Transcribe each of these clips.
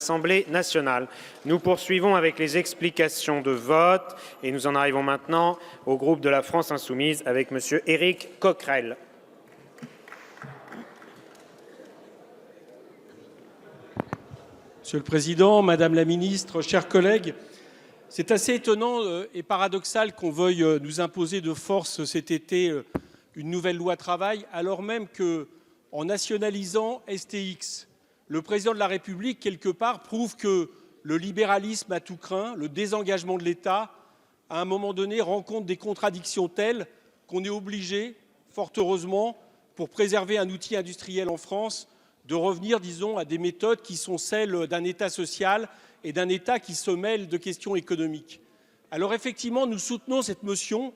l'Assemblée nationale. Nous poursuivons avec les explications de vote et nous en arrivons maintenant au groupe de la France Insoumise avec M. Éric Coquerel. Monsieur le Président, Madame la Ministre, chers collègues, c'est assez étonnant et paradoxal qu'on veuille nous imposer de force cet été une nouvelle loi travail, alors même qu'en nationalisant STX, le Président de la République, quelque part, prouve que le libéralisme à tout craint, le désengagement de l'État, à un moment donné, rencontre des contradictions telles qu'on est obligé, fort heureusement, pour préserver un outil industriel en France, de revenir, disons, à des méthodes qui sont celles d'un État social et d'un État qui se mêle de questions économiques. Alors effectivement, nous soutenons cette motion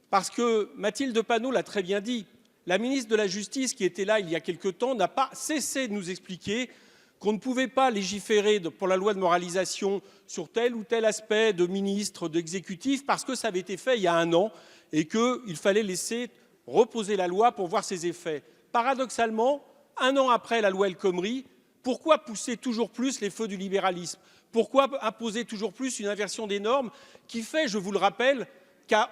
parce que Mathilde Panot l'a très bien dit. La ministre de la Justice, qui était là il y a quelque temps, n'a pas cessé de nous expliquer qu'on ne pouvait pas légiférer pour la loi de moralisation sur tel ou tel aspect de ministre, d'exécutif, parce que ça avait été fait il y a 1 an et qu'il fallait laisser reposer la loi pour voir ses effets. Paradoxalement, 1 an après la loi El Khomri, pourquoi pousser toujours plus les feux du libéralisme? Pourquoi imposer toujours plus une inversion des normes qui fait, je vous le rappelle, qu'à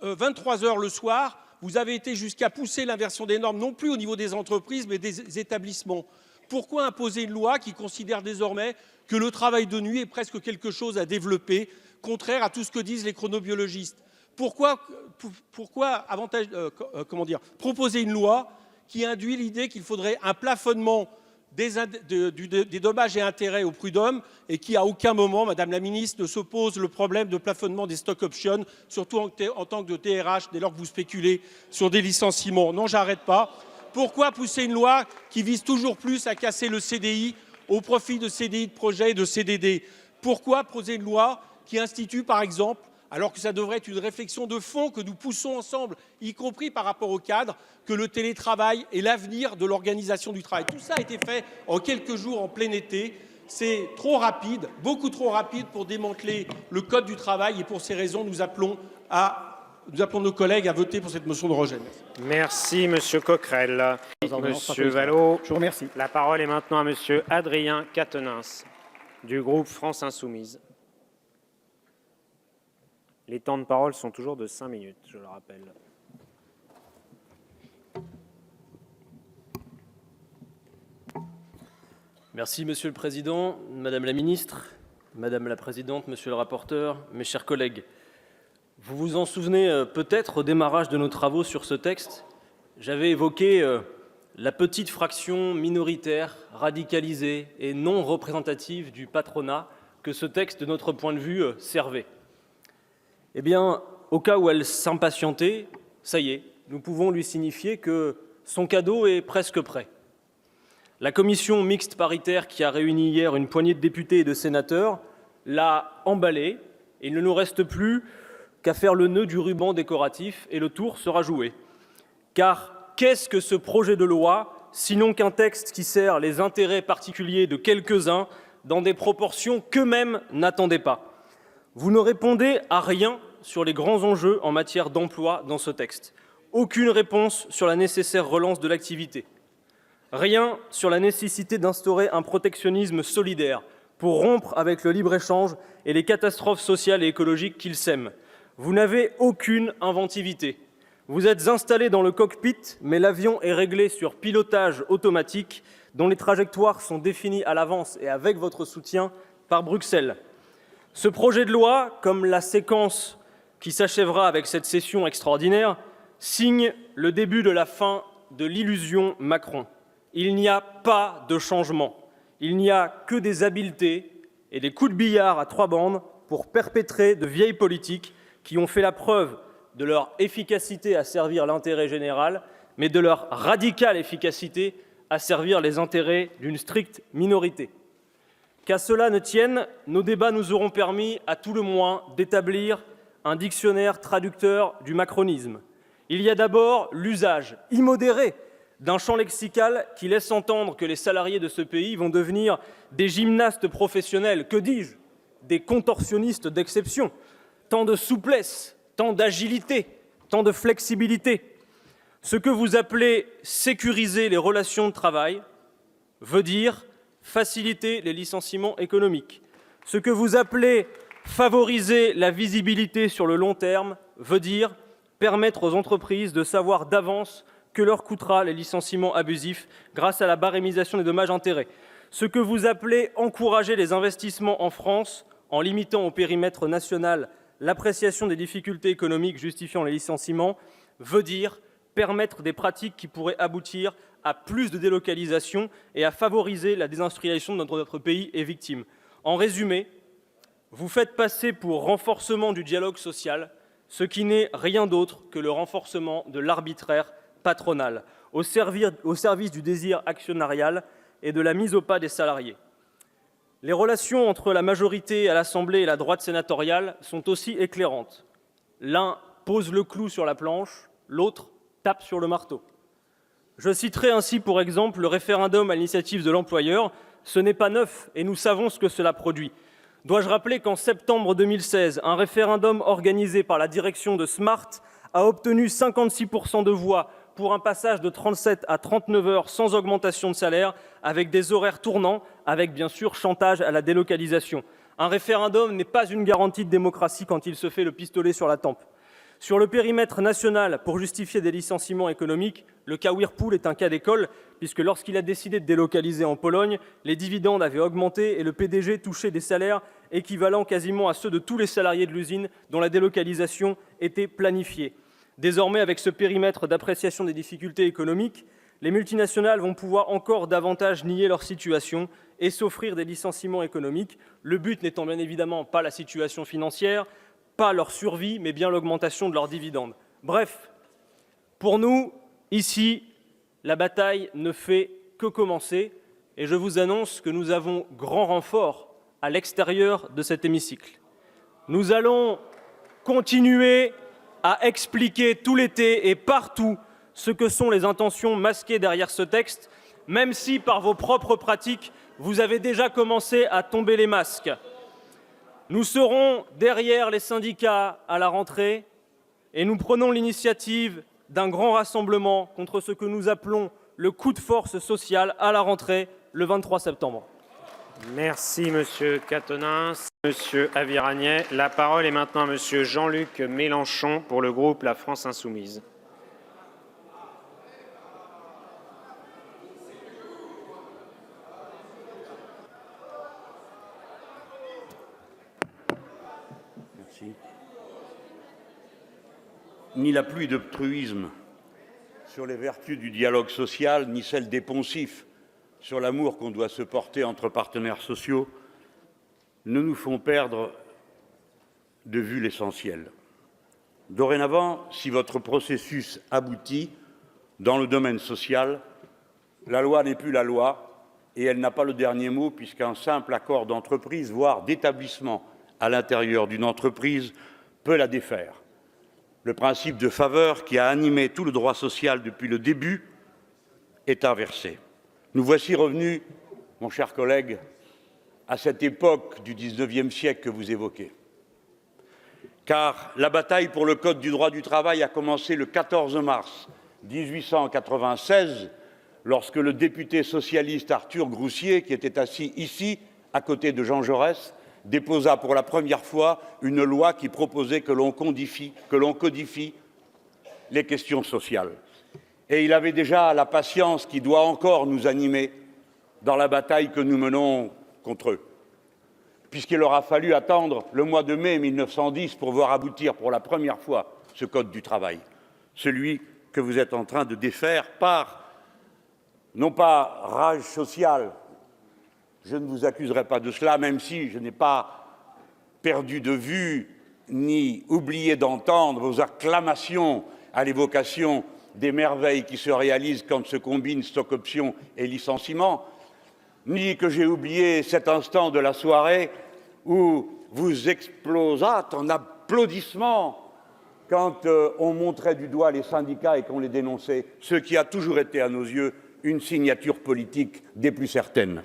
23 h le soir, vous avez été jusqu'à pousser l'inversion des normes, non plus au niveau des entreprises, mais des établissements. Pourquoi imposer une loi qui considère désormais que le travail de nuit est presque quelque chose à développer, contraire à tout ce que disent les chronobiologistes? Pourquoi proposer une loi qui induit l'idée qu'il faudrait un plafonnement des dommages et intérêts au prud'homme et qui, à aucun moment, Madame la Ministre, ne se pose le problème de plafonnement des stock options, surtout en tant que de TRH, dès lors que vous spéculez sur des licenciements? Non, j'arrête pas. Pourquoi pousser une loi qui vise toujours plus à casser le CDI au profit de CDI de projet et de CDD? Pourquoi poser une loi qui institue, par exemple, alors que ça devrait être une réflexion de fond que nous poussons ensemble, y compris par rapport au cadre, que le télétravail est l'avenir de l'organisation du travail? Tout ça a été fait en quelques jours, en plein été. C'est trop rapide, beaucoup trop rapide pour démanteler le Code du travail. Et pour ces raisons, nous appelons nos collègues à voter pour cette motion de rejet. Merci, Monsieur Coquerel. Monsieur Vallot, je vous remercie. La parole est maintenant à Monsieur Adrien Quatennens, du groupe France Insoumise. Les temps de parole sont toujours de 5 minutes, je le rappelle. Merci, Monsieur le Président, Madame la Ministre, Madame la Présidente, Monsieur le rapporteur, mes chers collègues. Vous vous en souvenez peut-être au démarrage de nos travaux sur ce texte, j'avais évoqué la petite fraction minoritaire, radicalisée et non représentative du patronat que ce texte, de notre point de vue, servait. Eh bien, au cas où elle s'impatientait, ça y est, nous pouvons lui signifier que son cadeau est presque prêt. La commission mixte paritaire qui a réuni hier une poignée de députés et de sénateurs l'a emballé et il ne nous reste plus qu'à faire le nœud du ruban décoratif et le tour sera joué. Car qu'est-ce que ce projet de loi, sinon qu'un texte qui sert les intérêts particuliers de quelques-uns dans des proportions qu'eux-mêmes n'attendaient pas? Vous ne répondez à rien sur les grands enjeux en matière d'emploi dans ce texte. Aucune réponse sur la nécessaire relance de l'activité. Rien sur la nécessité d'instaurer un protectionnisme solidaire pour rompre avec le libre-échange et les catastrophes sociales et écologiques qu'il sème. Vous n'avez aucune inventivité. Vous êtes installé dans le cockpit, mais l'avion est réglé sur pilotage automatique, dont les trajectoires sont définies à l'avance et avec votre soutien par Bruxelles. Ce projet de loi, comme la séquence qui s'achèvera avec cette session extraordinaire, signe le début de la fin de l'illusion Macron. Il n'y a pas de changement. Il n'y a que des habiletés et des coups de billard à 3 bandes pour perpétrer de vieilles politiques qui ont fait la preuve de leur efficacité à servir l'intérêt général, mais de leur radicale efficacité à servir les intérêts d'une stricte minorité. Qu'à cela ne tienne, nos débats nous auront permis, à tout le moins, d'établir un dictionnaire traducteur du macronisme. Il y a d'abord l'usage immodéré d'un champ lexical qui laisse entendre que les salariés de ce pays vont devenir des gymnastes professionnels, que dis-je, des contorsionnistes d'exception. Tant de souplesse, tant d'agilité, tant de flexibilité. Ce que vous appelez sécuriser les relations de travail veut dire faciliter les licenciements économiques. Ce que vous appelez favoriser la visibilité sur le long terme veut dire permettre aux entreprises de savoir d'avance que leur coûtera les licenciements abusifs grâce à la barémisation des dommages-intérêts. Ce que vous appelez encourager les investissements en France en limitant au périmètre national l'appréciation des difficultés économiques justifiant les licenciements veut dire permettre des pratiques qui pourraient aboutir à plus de délocalisation et à favoriser la désindustrialisation de notre pays et victimes. En résumé, vous faites passer pour renforcement du dialogue social ce qui n'est rien d'autre que le renforcement de l'arbitraire patronal au service du désir actionnarial et de la mise au pas des salariés. Les relations entre la majorité à l'Assemblée et la droite sénatoriale sont aussi éclairantes. L'un pose le clou sur la planche, l'autre tape sur le marteau. Je citerai ainsi pour exemple le référendum à l'initiative de l'employeur. Ce n'est pas neuf et nous savons ce que cela produit. Dois-je rappeler qu'en septembre 2016, un référendum organisé par la direction de Smart a obtenu 56% de voix pour un passage de 37 à 39 heures sans augmentation de salaire, avec des horaires tournants, avec bien sûr chantage à la délocalisation. Un référendum n'est pas une garantie de démocratie quand il se fait le pistolet sur la tempe. Sur le périmètre national, pour justifier des licenciements économiques, le cas Whirlpool est un cas d'école, puisque lorsqu'il a décidé de délocaliser en Pologne, les dividendes avaient augmenté et le PDG touchait des salaires équivalents quasiment à ceux de tous les salariés de l'usine dont la délocalisation était planifiée. Désormais, avec ce périmètre d'appréciation des difficultés économiques, les multinationales vont pouvoir encore davantage nier leur situation et s'offrir des licenciements économiques, le but n'étant bien évidemment pas la situation financière, pas leur survie, mais bien l'augmentation de leurs dividendes. Bref, pour nous, ici, la bataille ne fait que commencer et je vous annonce que nous avons grand renfort à l'extérieur de cet hémicycle. Nous allons continuer à expliquer tout l'été et partout ce que sont les intentions masquées derrière ce texte, même si, par vos propres pratiques, vous avez déjà commencé à tomber les masques. Nous serons derrière les syndicats à la rentrée et nous prenons l'initiative d'un grand rassemblement contre ce que nous appelons le coup de force social à la rentrée le 23 septembre. Merci, Monsieur Quatennens. Monsieur Aviragnet. La parole est maintenant à Monsieur Jean-Luc Mélenchon pour le groupe La France Insoumise. Merci. Ni la pluie de truisme sur les vertus du dialogue social, ni celle des poncifs sur l'amour qu'on doit se porter entre partenaires sociaux, ne nous font perdre de vue l'essentiel. Dorénavant, si votre processus aboutit dans le domaine social, la loi n'est plus la loi et elle n'a pas le dernier mot puisqu'un simple accord d'entreprise, voire d'établissement à l'intérieur d'une entreprise, peut la défaire. Le principe de faveur qui a animé tout le droit social depuis le début est inversé. Nous voici revenus, mon cher collègue, à cette époque du XIXe siècle que vous évoquez. Car la bataille pour le Code du droit du travail a commencé le 14 mars 1896, lorsque le député socialiste Arthur Groussier, qui était assis ici, à côté de Jean Jaurès, déposa pour la première fois une loi qui proposait que l'on codifie les questions sociales. Et il avait déjà la patience qui doit encore nous animer dans la bataille que nous menons contre eux, puisqu'il aura fallu attendre le mois de mai 1910 pour voir aboutir pour la première fois ce Code du travail, celui que vous êtes en train de défaire par, non pas rage sociale, je ne vous accuserai pas de cela, même si je n'ai pas perdu de vue ni oublié d'entendre vos acclamations à l'évocation des merveilles qui se réalisent quand se combinent stock-options et licenciements, ni que j'ai oublié cet instant de la soirée où vous explosâtes en applaudissements quand on montrait du doigt les syndicats et qu'on les dénonçait, ce qui a toujours été à nos yeux une signature politique des plus certaines.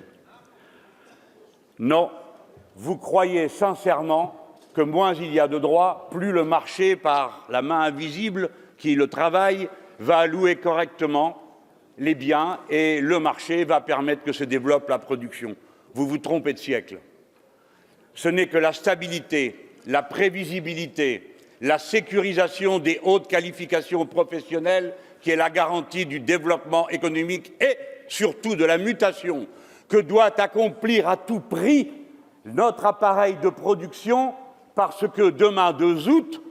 Non, vous croyez sincèrement que moins il y a de droits, plus le marché, par la main invisible qui le travaille, va allouer correctement les biens et le marché va permettre que se développe la production. Vous vous trompez de siècle. Ce n'est que la stabilité, la prévisibilité, la sécurisation des hautes qualifications professionnelles qui est la garantie du développement économique et surtout de la mutation que doit accomplir à tout prix notre appareil de production, parce que demain 2 août,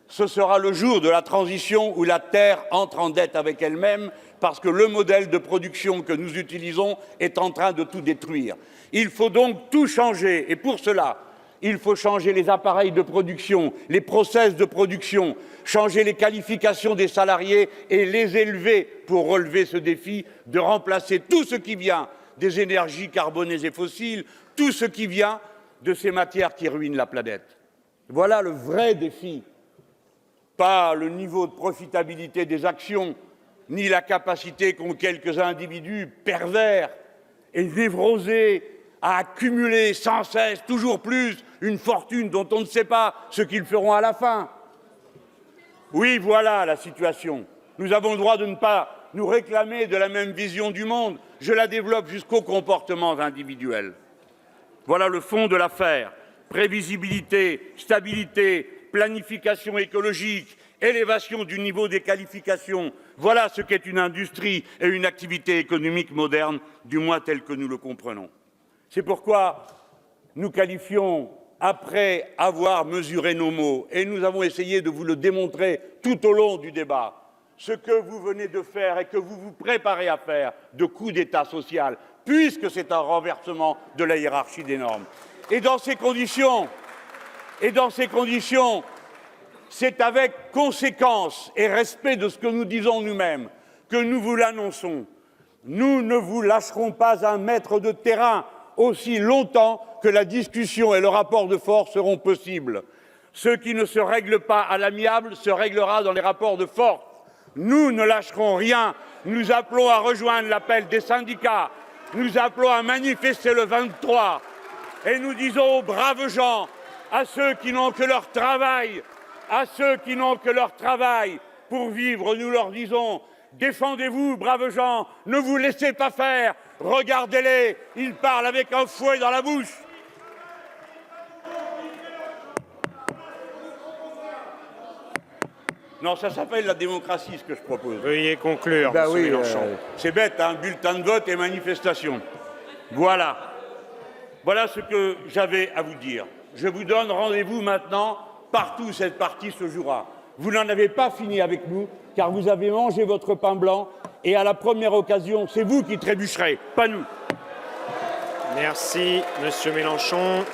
ce sera le jour de la transition où la Terre entre en dette avec elle-même, parce que le modèle de production que nous utilisons est en train de tout détruire. Il faut donc tout changer, et pour cela, il faut changer les appareils de production, les process de production, changer les qualifications des salariés et les élever pour relever ce défi de remplacer tout ce qui vient des énergies carbonées et fossiles, tout ce qui vient de ces matières qui ruinent la planète. Voilà le vrai défi, pas le niveau de profitabilité des actions, ni la capacité qu'ont quelques individus pervers et névrosés à accumuler sans cesse, toujours plus, une fortune dont on ne sait pas ce qu'ils feront à la fin. Oui, voilà la situation. Nous avons le droit de ne pas nous réclamer de la même vision du monde. Je la développe jusqu'aux comportements individuels. Voilà le fond de l'affaire. Prévisibilité, stabilité, planification écologique, élévation du niveau des qualifications. Voilà ce qu'est une industrie et une activité économique moderne, du moins telle que nous le comprenons. C'est pourquoi nous qualifions, après avoir mesuré nos mots, et nous avons essayé de vous le démontrer tout au long du débat, ce que vous venez de faire et que vous vous préparez à faire de coup d'État social, puisque c'est un renversement de la hiérarchie des normes. Et dans ces conditions, c'est avec conséquence et respect de ce que nous disons nous-mêmes que nous vous l'annonçons. Nous ne vous lâcherons pas un mètre de terrain aussi longtemps que la discussion et le rapport de force seront possibles. Ce qui ne se règle pas à l'amiable se réglera dans les rapports de force. Nous ne lâcherons rien. Nous appelons à rejoindre l'appel des syndicats. Nous appelons à manifester le 23. Et nous disons aux braves gens, à ceux qui n'ont que leur travail, pour vivre, nous leur disons, défendez-vous, braves gens, ne vous laissez pas faire, regardez-les, ils parlent avec un fouet dans la bouche. Non, ça s'appelle la démocratie, ce que je propose. Veuillez conclure, Ben M. oui, Mélenchon. c'est bête, hein, bulletin de vote et manifestation. Voilà. Voilà ce que j'avais à vous dire. Je vous donne rendez-vous maintenant, partout où cette partie se jouera. Vous n'en avez pas fini avec nous, car vous avez mangé votre pain blanc, et à la première occasion, c'est vous qui trébucherez, pas nous. Merci, M. Mélenchon.